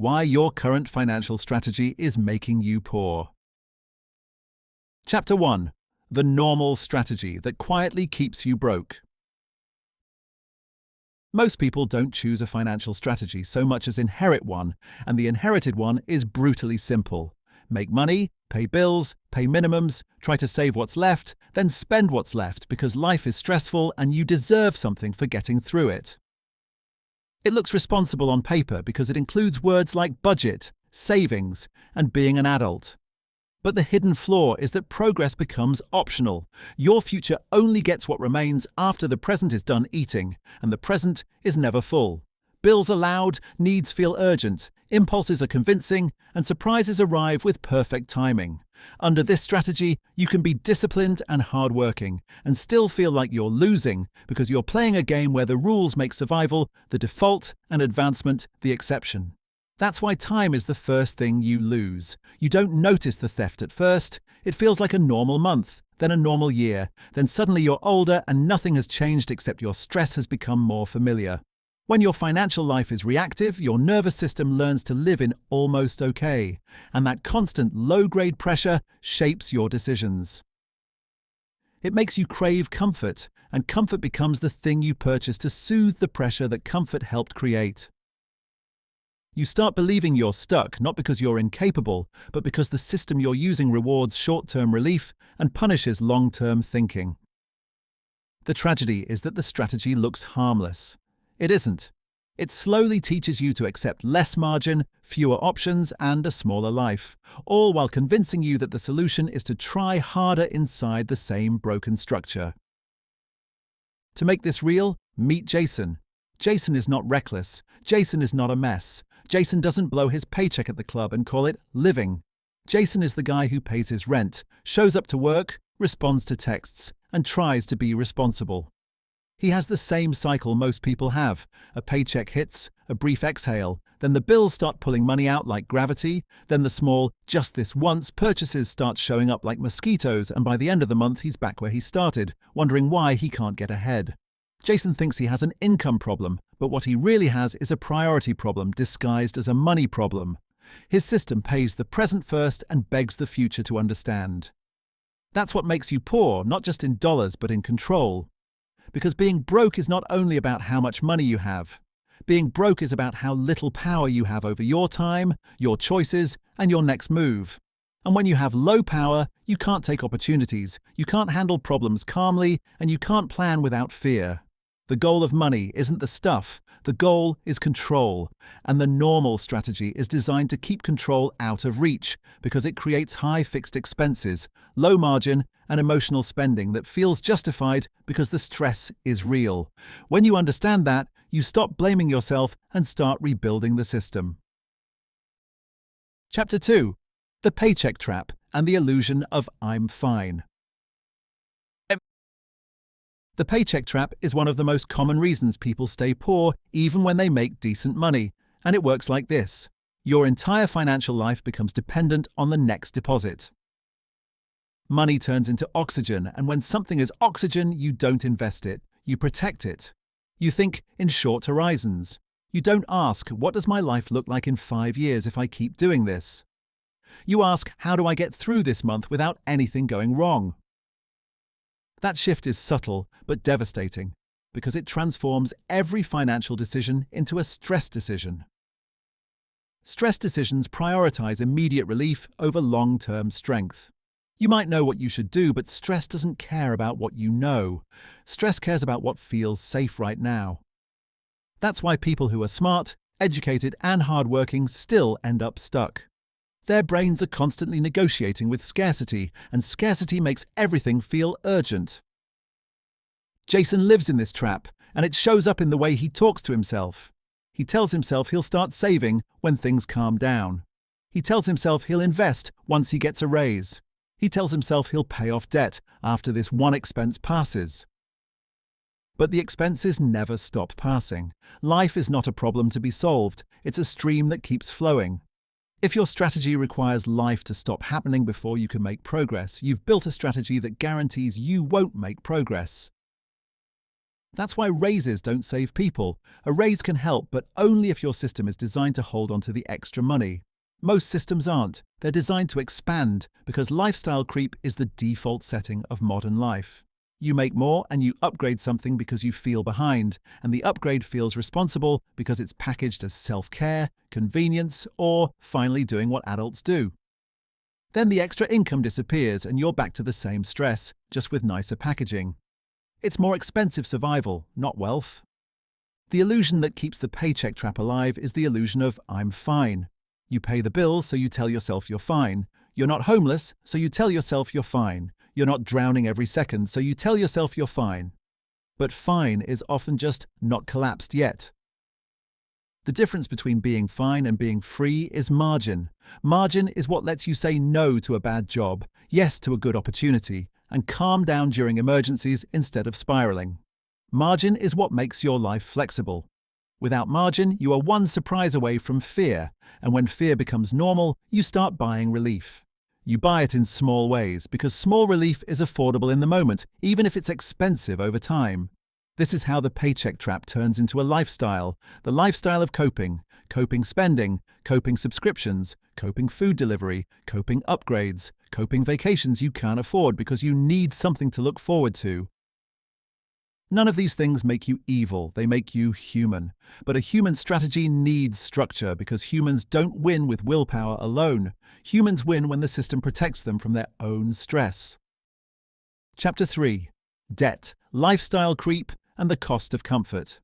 Why your current financial strategy is making you poor. Chapter 1. The normal strategy that quietly keeps you broke. Most people don't choose a financial strategy so much as inherit one, and the inherited one is brutally simple. Make money, pay bills, pay minimums, try to save what's left, then spend what's left because life is stressful and you deserve something for getting through it. It looks responsible on paper because it includes words like budget, savings, and being an adult. But the hidden flaw is that progress becomes optional. Your future only gets what remains after the present is done eating, and the present is never full. Bills are loud, needs feel urgent, impulses are convincing, and surprises arrive with perfect timing. Under this strategy, you can be disciplined and hardworking, and still feel like you're losing because you're playing a game where the rules make survival the default and advancement the exception. That's why time is the first thing you lose. You don't notice the theft at first. It feels like a normal month, then a normal year, then suddenly you're older and nothing has changed except your stress has become more familiar. When your financial life is reactive, your nervous system learns to live in almost okay, and that constant low-grade pressure shapes your decisions. It makes you crave comfort, and comfort becomes the thing you purchase to soothe the pressure that comfort helped create. You start believing you're stuck, not because you're incapable, but because the system you're using rewards short-term relief and punishes long-term thinking. The tragedy is that the strategy looks harmless. It isn't. It slowly teaches you to accept less margin, fewer options, and a smaller life, all while convincing you that the solution is to try harder inside the same broken structure. To make this real, meet Jason. Jason is not reckless. Jason is not a mess. Jason doesn't blow his paycheck at the club and call it living. Jason is the guy who pays his rent, shows up to work, responds to texts, and tries to be responsible. He has the same cycle most people have. A paycheck hits, a brief exhale, then the bills start pulling money out like gravity, then the small, just this once purchases start showing up like mosquitoes, and by the end of the month he's back where he started, wondering why he can't get ahead. Jason thinks he has an income problem, but what he really has is a priority problem disguised as a money problem. His system pays the present first and begs the future to understand. That's what makes you poor, not just in dollars but in control. Because being broke is not only about how much money you have. Being broke is about how little power you have over your time, your choices, and your next move. And when you have low power, you can't take opportunities, you can't handle problems calmly, and you can't plan without fear. The goal of money isn't the stuff, the goal is control, and the normal strategy is designed to keep control out of reach because it creates high fixed expenses, low margin, and emotional spending that feels justified because the stress is real. When you understand that, you stop blaming yourself and start rebuilding the system. Chapter 2. The Paycheck Trap and the Illusion of I'm Fine. The paycheck trap is one of the most common reasons people stay poor even when they make decent money, and it works like this. Your entire financial life becomes dependent on the next deposit. Money turns into oxygen, and when something is oxygen, you don't invest it, you protect it. You think in short horizons. You don't ask, what does my life look like in 5 years if I keep doing this? You ask, how do I get through this month without anything going wrong? That shift is subtle but devastating because it transforms every financial decision into a stress decision. Stress decisions prioritize immediate relief over long-term strength. You might know what you should do, but stress doesn't care about what you know. Stress cares about what feels safe right now. That's why people who are smart, educated, and hardworking still end up stuck. Their brains are constantly negotiating with scarcity, and scarcity makes everything feel urgent. Jason lives in this trap, and it shows up in the way he talks to himself. He tells himself he'll start saving when things calm down. He tells himself he'll invest once he gets a raise. He tells himself he'll pay off debt after this one expense passes. But the expenses never stop passing. Life is not a problem to be solved, it's a stream that keeps flowing. If your strategy requires life to stop happening before you can make progress, you've built a strategy that guarantees you won't make progress. That's why raises don't save people. A raise can help, but only if your system is designed to hold onto the extra money. Most systems aren't. They're designed to expand because lifestyle creep is the default setting of modern life. You make more and you upgrade something because you feel behind, and the upgrade feels responsible because it's packaged as self-care, convenience, or finally doing what adults do. Then the extra income disappears and you're back to the same stress, just with nicer packaging. It's more expensive survival, not wealth. The illusion that keeps the paycheck trap alive is the illusion of I'm fine. You pay the bills, so you tell yourself you're fine. You're not homeless, so you tell yourself you're fine. You're not drowning every second, so you tell yourself you're fine. But fine is often just not collapsed yet. The difference between being fine and being free is margin. Margin is what lets you say no to a bad job, yes to a good opportunity, and calm down during emergencies instead of spiraling. Margin is what makes your life flexible. Without margin, you are one surprise away from fear, and when fear becomes normal, you start buying relief. You buy it in small ways because small relief is affordable in the moment, even if it's expensive over time. This is how the paycheck trap turns into a lifestyle, the lifestyle of coping spending, coping subscriptions, coping food delivery, coping upgrades, coping vacations you can't afford because you need something to look forward to. None of these things make you evil, they make you human. But a human strategy needs structure because humans don't win with willpower alone. Humans win when the system protects them from their own stress. Chapter 3. Debt, Lifestyle Creep, and the Cost of Comfort.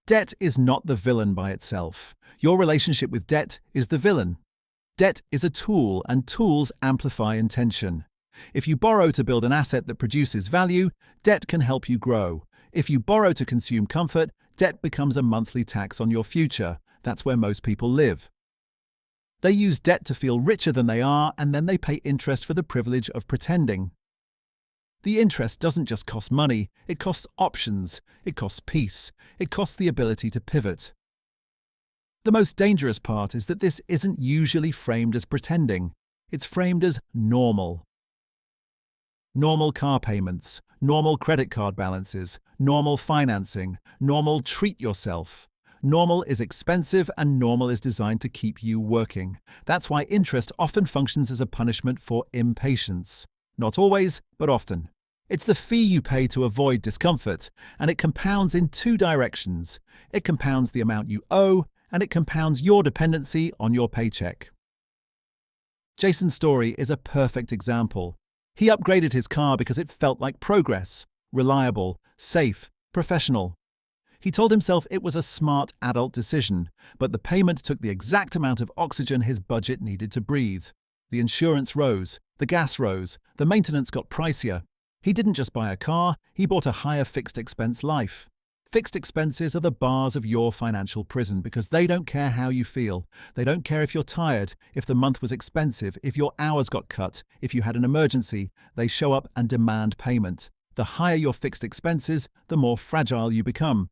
Debt is not the villain by itself. Your relationship with debt is the villain. Debt is a tool, and tools amplify intention. If you borrow to build an asset that produces value, debt can help you grow. If you borrow to consume comfort, debt becomes a monthly tax on your future. That's where most people live. They use debt to feel richer than they are, and then they pay interest for the privilege of pretending. The interest doesn't just cost money, it costs options, it costs peace, it costs the ability to pivot. The most dangerous part is that this isn't usually framed as pretending. It's framed as normal. Normal car payments, normal credit card balances, normal financing, normal treat yourself. Normal is expensive and normal is designed to keep you working. That's why interest often functions as a punishment for impatience. Not always, but often. It's the fee you pay to avoid discomfort, and it compounds in two directions. It compounds the amount you owe, and it compounds your dependency on your paycheck. Jason's story is a perfect example. He upgraded his car because it felt like progress, reliable, safe, professional. He told himself it was a smart adult decision, but the payment took the exact amount of oxygen his budget needed to breathe. The insurance rose, the gas rose, the maintenance got pricier. He didn't just buy a car, he bought a higher fixed expense life. Fixed expenses are the bars of your financial prison because they don't care how you feel. They don't care if you're tired, if the month was expensive, if your hours got cut, if you had an emergency. They show up and demand payment. The higher your fixed expenses, the more fragile you become.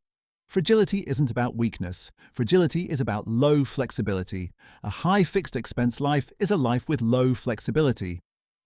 Fragility isn't about weakness. Fragility is about low flexibility. A high fixed expense life is a life with low flexibility.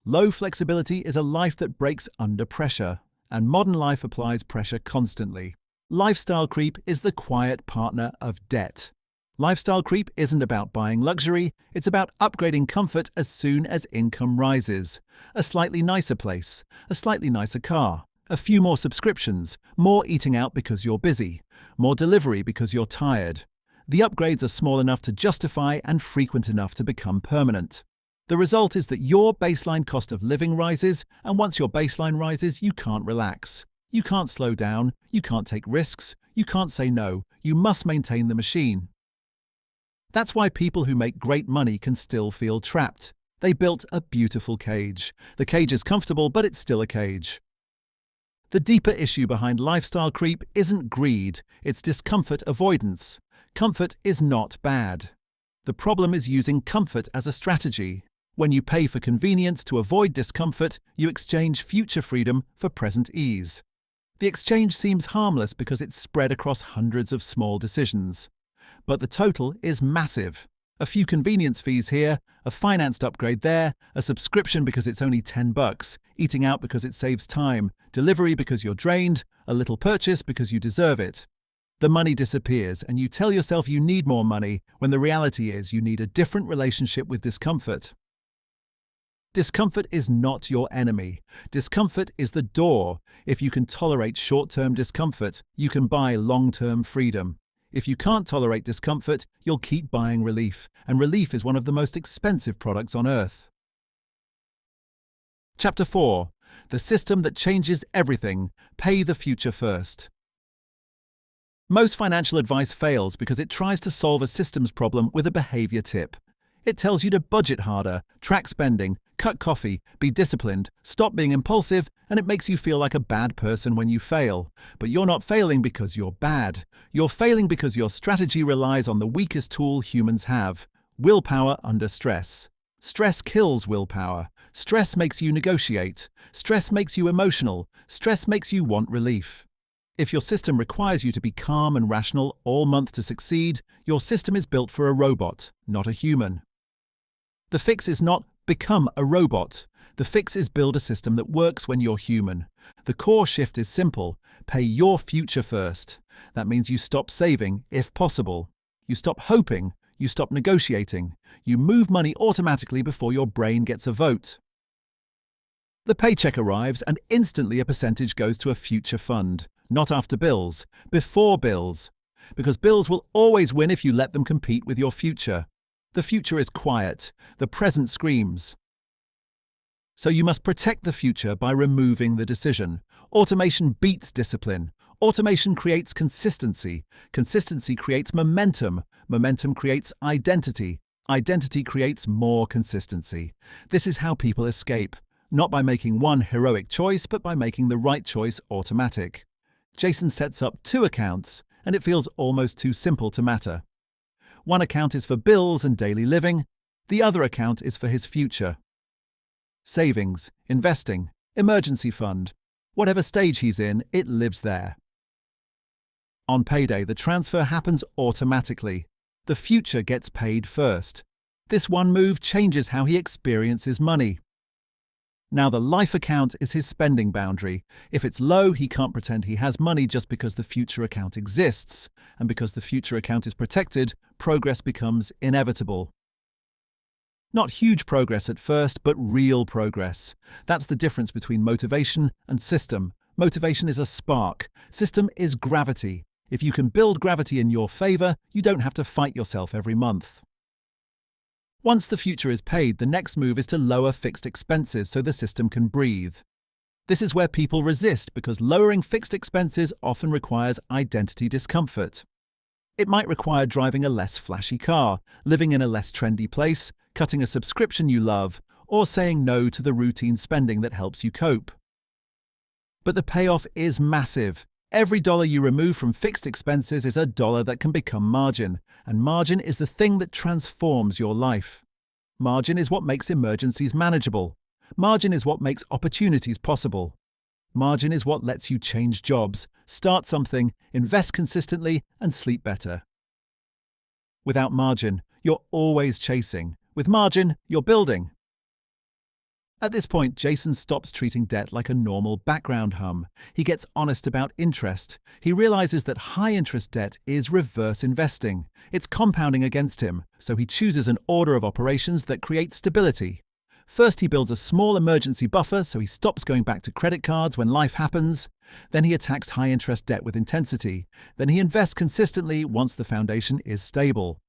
Low flexibility is a life that breaks under pressure, and modern life applies pressure constantly. Lifestyle creep is the quiet partner of debt. Lifestyle creep isn't about buying luxury, it's about upgrading comfort as soon as income rises. A slightly nicer place, a slightly nicer car, a few more subscriptions, more eating out because you're busy, more delivery because you're tired. The upgrades are small enough to justify and frequent enough to become permanent. The result is that your baseline cost of living rises, and once your baseline rises, you can't relax. You can't slow down, you can't take risks, you can't say no, you must maintain the machine. That's why people who make great money can still feel trapped. They built a beautiful cage. The cage is comfortable, but it's still a cage. The deeper issue behind lifestyle creep isn't greed, it's discomfort avoidance. Comfort is not bad. The problem is using comfort as a strategy. When you pay for convenience to avoid discomfort, you exchange future freedom for present ease. The exchange seems harmless because it's spread across hundreds of small decisions. But the total is massive. A few convenience fees here, a financed upgrade there, a subscription because it's only $10, eating out because it saves time, delivery because you're drained, a little purchase because you deserve it. The money disappears and you tell yourself you need more money when the reality is you need a different relationship with discomfort. Discomfort is not your enemy. Discomfort is the door. If you can tolerate short-term discomfort, you can buy long-term freedom. If you can't tolerate discomfort, you'll keep buying relief, and relief is one of the most expensive products on earth. Chapter 4. The system that changes everything. Pay the future first. Most financial advice fails because it tries to solve a systems problem with a behavior tip. It tells you to budget harder, track spending, cut coffee, be disciplined, stop being impulsive, and it makes you feel like a bad person when you fail. But you're not failing because you're bad. You're failing because your strategy relies on the weakest tool humans have: willpower under stress. Stress kills willpower. Stress makes you negotiate. Stress makes you emotional. Stress makes you want relief. If your system requires you to be calm and rational all month to succeed, your system is built for a robot, not a human. The fix is not become a robot. The fix is build a system that works when you're human. The core shift is simple. Pay your future first. That means you stop saving, if possible. You stop hoping. You stop negotiating. You move money automatically before your brain gets a vote. The paycheck arrives and instantly a percentage goes to a future fund. Not after bills, before bills. Because bills will always win if you let them compete with your future. The future is quiet. The present screams. So you must protect the future by removing the decision. Automation beats discipline. Automation creates consistency. Consistency creates momentum. Momentum creates identity. Identity creates more consistency. This is how people escape. Not by making one heroic choice, but by making the right choice automatic. Jason sets up 2 accounts, and it feels almost too simple to matter. One account is for bills and daily living. The other account is for his future. Savings, investing, emergency fund. Whatever stage he's in, it lives there. On payday, the transfer happens automatically. The future gets paid first. This one move changes how he experiences money. Now the life account is his spending boundary. If it's low, he can't pretend he has money just because the future account exists. And because the future account is protected, progress becomes inevitable. Not huge progress at first, but real progress. That's the difference between motivation and system. Motivation is a spark. System is gravity. If you can build gravity in your favor, you don't have to fight yourself every month. Once the future is paid, the next move is to lower fixed expenses so the system can breathe. This is where people resist because lowering fixed expenses often requires identity discomfort. It might require driving a less flashy car, living in a less trendy place, cutting a subscription you love, or saying no to the routine spending that helps you cope. But the payoff is massive. Every dollar you remove from fixed expenses is a dollar that can become margin, and margin is the thing that transforms your life. Margin is what makes emergencies manageable. Margin is what makes opportunities possible. Margin is what lets you change jobs, start something, invest consistently, and sleep better. Without margin, you're always chasing. With margin, you're building. At this point, Jason stops treating debt like a normal background hum. He gets honest about interest. He realizes that high-interest debt is reverse investing. It's compounding against him, so he chooses an order of operations that creates stability. First, he builds a small emergency buffer so he stops going back to credit cards when life happens. Then he attacks high-interest debt with intensity. Then he invests consistently once the foundation is stable.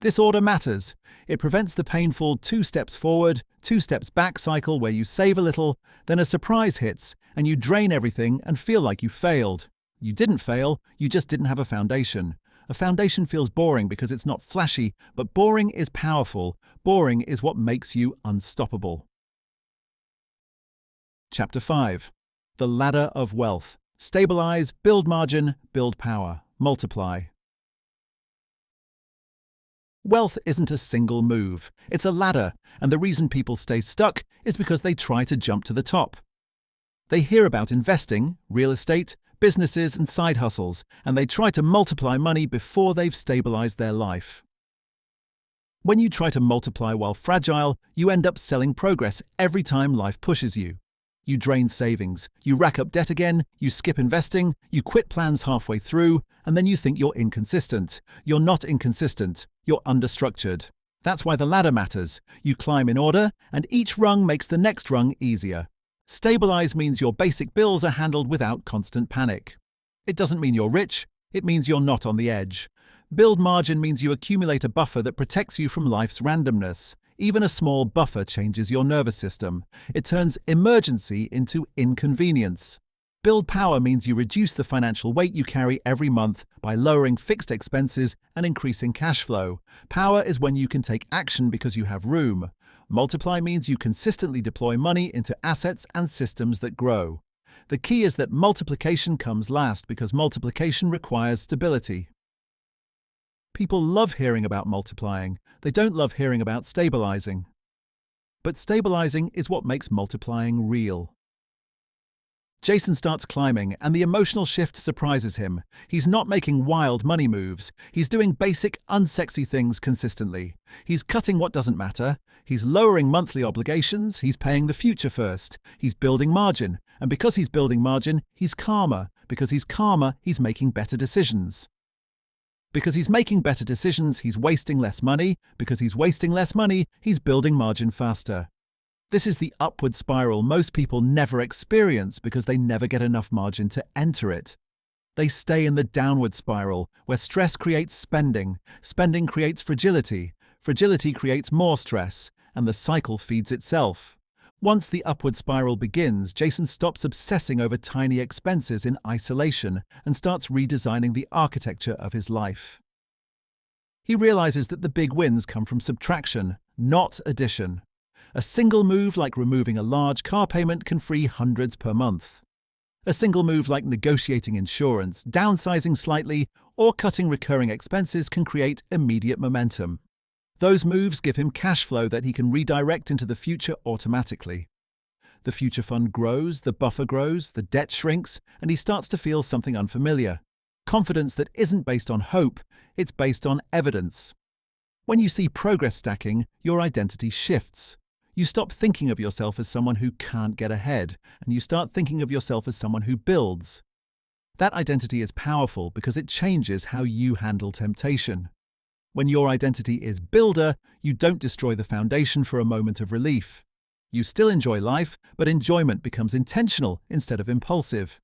This order matters. It prevents the painful 2 steps forward, 2 steps back cycle where you save a little, then a surprise hits, and you drain everything and feel like you failed. You didn't fail, you just didn't have a foundation. A foundation feels boring because it's not flashy, but boring is powerful. Boring is what makes you unstoppable. Chapter 5. The Ladder of Wealth. Stabilize, build margin, build power, multiply. Wealth isn't a single move. It's a ladder, and the reason people stay stuck is because they try to jump to the top. They hear about investing, real estate, businesses, and side hustles, and they try to multiply money before they've stabilized their life. When you try to multiply while fragile, you end up selling progress every time life pushes you. You drain savings, you rack up debt again, you skip investing, you quit plans halfway through, and then you think you're inconsistent. You're not inconsistent, you're understructured. That's why the ladder matters. You climb in order, and each rung makes the next rung easier. Stabilize means your basic bills are handled without constant panic. It doesn't mean you're rich, it means you're not on the edge. Build margin means you accumulate a buffer that protects you from life's randomness. Even a small buffer changes your nervous system. It turns emergency into inconvenience. Build power means you reduce the financial weight you carry every month by lowering fixed expenses and increasing cash flow. Power is when you can take action because you have room. Multiply means you consistently deploy money into assets and systems that grow. The key is that multiplication comes last because multiplication requires stability. People love hearing about multiplying. They don't love hearing about stabilizing. But stabilizing is what makes multiplying real. Jason starts climbing, and the emotional shift surprises him. He's not making wild money moves. He's doing basic, unsexy things consistently. He's cutting what doesn't matter. He's lowering monthly obligations. He's paying the future first. He's building margin. And because he's building margin, he's calmer. Because he's calmer, he's making better decisions. Because he's making better decisions, he's wasting less money. Because he's wasting less money, he's building margin faster. This is the upward spiral most people never experience because they never get enough margin to enter it. They stay in the downward spiral, where stress creates spending, spending creates fragility, fragility creates more stress, and the cycle feeds itself. Once the upward spiral begins, Jason stops obsessing over tiny expenses in isolation and starts redesigning the architecture of his life. He realizes that the big wins come from subtraction, not addition. A single move like removing a large car payment can free hundreds per month. A single move like negotiating insurance, downsizing slightly, or cutting recurring expenses can create immediate momentum. Those moves give him cash flow that he can redirect into the future automatically. The future fund grows, the buffer grows, the debt shrinks, and he starts to feel something unfamiliar. Confidence that isn't based on hope, it's based on evidence. When you see progress stacking, your identity shifts. You stop thinking of yourself as someone who can't get ahead, and you start thinking of yourself as someone who builds. That identity is powerful because it changes how you handle temptation. When your identity is builder, you don't destroy the foundation for a moment of relief. You still enjoy life, but enjoyment becomes intentional instead of impulsive.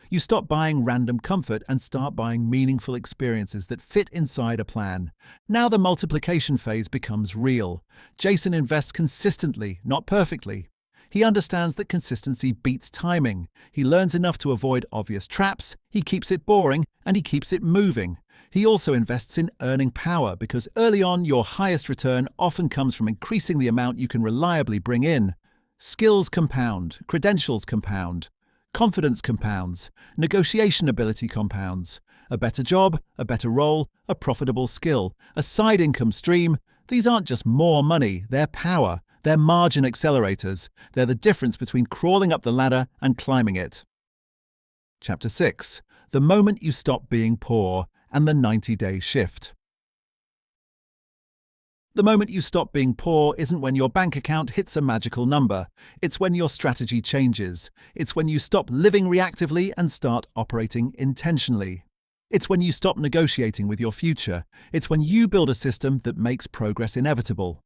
You stop buying random comfort and start buying meaningful experiences that fit inside a plan. Now the multiplication phase becomes real. Jason invests consistently, not perfectly. He understands that consistency beats timing. He learns enough to avoid obvious traps, he keeps it boring, and he keeps it moving. He also invests in earning power because early on your highest return often comes from increasing the amount you can reliably bring in. Skills compound, credentials compound. Confidence compounds, negotiation ability compounds. A better job, a better role, a profitable skill, a side income stream. These aren't just more money, they're power. They're margin accelerators. They're the difference between crawling up the ladder and climbing it. Chapter 6. The moment you stop being poor and the 90-day shift. The moment you stop being poor isn't when your bank account hits a magical number. It's when your strategy changes. It's when you stop living reactively and start operating intentionally. It's when you stop negotiating with your future. It's when you build a system that makes progress inevitable.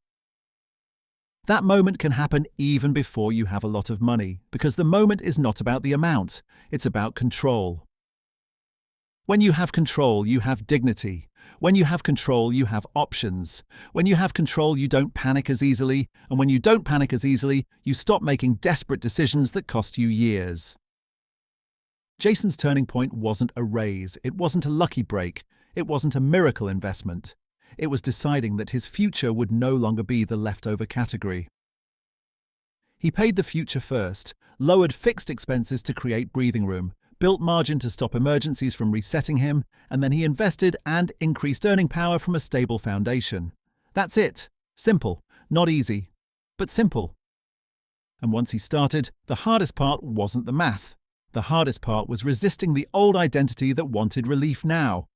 That moment can happen even before you have a lot of money, because the moment is not about the amount, it's about control. When you have control, you have dignity. When you have control, you have options. When you have control, you don't panic as easily, and when you don't panic as easily, you stop making desperate decisions that cost you years. Jason's turning point wasn't a raise, it wasn't a lucky break, it wasn't a miracle investment. It was deciding that his future would no longer be the leftover category. He paid the future first, lowered fixed expenses to create breathing room, built margin to stop emergencies from resetting him, and then he invested and increased earning power from a stable foundation. That's it. Simple. Not easy, but simple. And once he started, the hardest part wasn't the math. The hardest part was resisting the old identity that wanted relief now.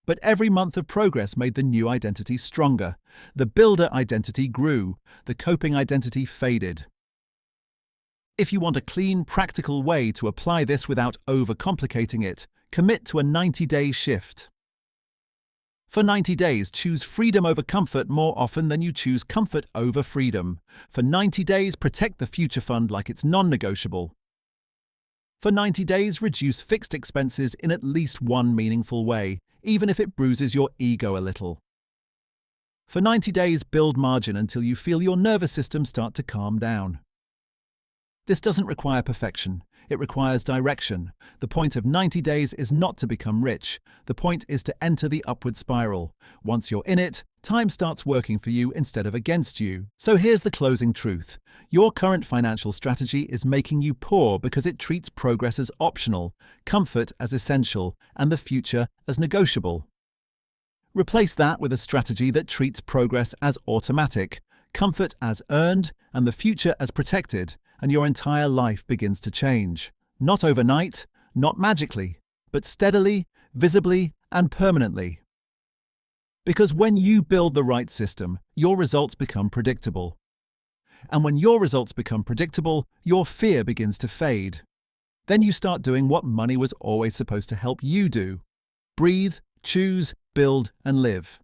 But every month of progress made the new identity stronger. The builder identity grew, the coping identity faded. If you want a clean, practical way to apply this without overcomplicating it, commit to a 90-day shift. For 90 days, choose freedom over comfort more often than you choose comfort over freedom. For 90 days, protect the future fund like it's non-negotiable. For 90 days, reduce fixed expenses in at least one meaningful way, even if it bruises your ego a little. For 90 days, build margin until you feel your nervous system start to calm down. This doesn't require perfection. It requires direction. The point of 90 days is not to become rich. The point is to enter the upward spiral. Once you're in it, time starts working for you instead of against you. So here's the closing truth. Your current financial strategy is making you poor because it treats progress as optional, comfort as essential, and the future as negotiable. Replace that with a strategy that treats progress as automatic, comfort as earned, and the future as protected, and your entire life begins to change. Not overnight, not magically, but steadily, visibly, and permanently. Because when you build the right system, your results become predictable. And when your results become predictable, your fear begins to fade. Then you start doing what money was always supposed to help you do. Breathe, choose, build, and live.